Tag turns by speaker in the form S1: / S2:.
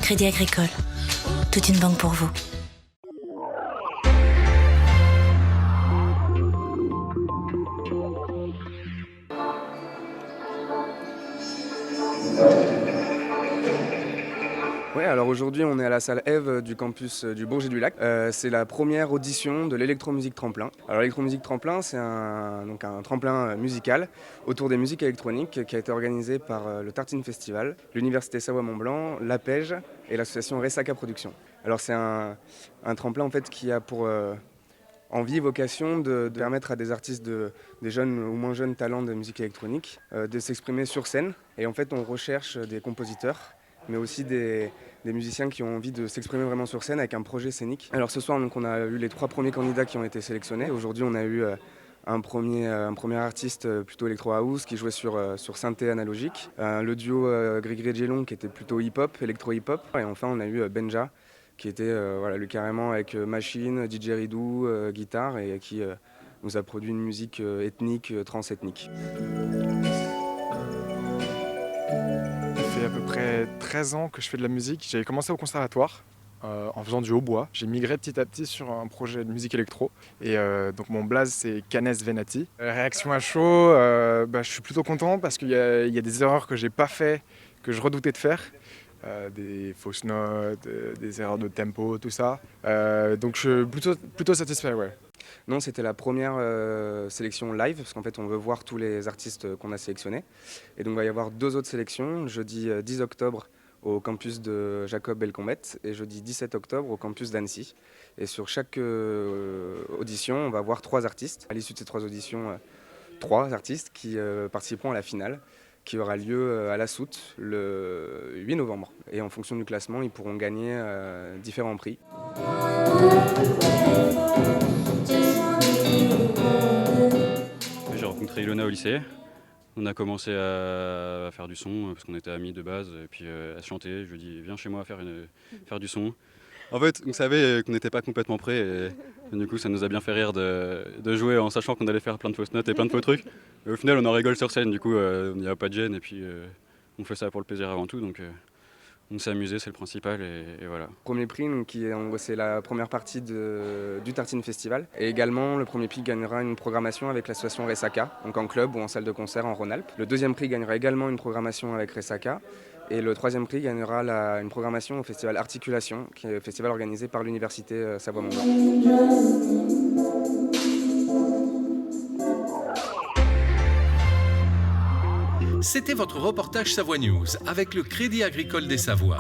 S1: Crédit Agricole. Toute une banque pour vous.
S2: Ouais, alors aujourd'hui on est à la salle Eve du campus du Bourget-du-Lac. C'est la première audition de l'électromusique tremplin. Alors l'électromusique tremplin, c'est donc un tremplin musical autour des musiques électroniques qui a été organisé par le Tartine Festival, l'Université Savoie-Mont-Blanc, l'APEJ et l'association Ressaca Productions. Alors c'est un tremplin en fait qui a pour envie, vocation de permettre à des artistes, des jeunes ou moins jeunes talents de musique électronique de s'exprimer sur scène. Et en fait on recherche des compositeurs mais aussi des musiciens qui ont envie de s'exprimer vraiment sur scène avec un projet scénique. Alors ce soir, donc, on a eu les 3 premiers candidats qui ont été sélectionnés. Aujourd'hui, on a eu un premier artiste plutôt électro-house qui jouait sur synthé analogique, le duo Grigri et Gelon qui était plutôt hip-hop, électro-hip-hop. Et enfin, on a eu Benja qui était lui carrément avec machine, DJ Ridou, guitare et qui nous a produit une musique ethnique, transethnique.
S3: Ça fait à peu près 13 ans que je fais de la musique. J'avais commencé au conservatoire en faisant du hautbois. J'ai migré petit à petit sur un projet de musique électro. Et donc mon blaze c'est Canes Venati. Réaction à chaud, je suis plutôt content parce qu'il y a des erreurs que j'ai pas fait, que je redoutais de faire. Des fausses notes, des erreurs de tempo, tout ça. Donc je suis plutôt satisfait, ouais.
S2: Non, c'était la première sélection live, parce qu'en fait, on veut voir tous les artistes qu'on a sélectionnés. Et donc, il va y avoir 2 autres sélections, jeudi 10 octobre au campus de Jacob Belcombette et jeudi 17 octobre au campus d'Annecy. Et sur chaque audition, on va voir 3 artistes. À l'issue de ces 3 auditions, 3 artistes qui participeront à la finale, qui aura lieu à la Soute le 8 novembre. Et en fonction du classement, ils pourront gagner différents prix.
S4: J'ai rencontré Ilona au lycée. On a commencé à faire du son parce qu'on était amis de base et puis à se chanter. Je lui ai dit viens chez moi faire du son. En fait, on savait qu'on n'était pas complètement prêts et du coup ça nous a bien fait rire de jouer en sachant qu'on allait faire plein de fausses notes et plein de faux trucs. Et au final on en rigole sur scène, du coup il n'y a pas de gêne et puis on fait ça pour le plaisir avant tout. Donc on s'est amusé, c'est le principal et voilà.
S2: Premier prix, c'est la première partie du Tartine Festival. Et également, le premier prix gagnera une programmation avec l'association Ressaca, donc en club ou en salle de concert en Rhône-Alpes. Le deuxième prix gagnera également une programmation avec Ressaca. Et le troisième prix gagnera une programmation au festival Articulation, qui est un festival organisé par l'Université Savoie-Mont-Blanc.
S5: C'était votre reportage Savoie News avec le Crédit Agricole des Savoies.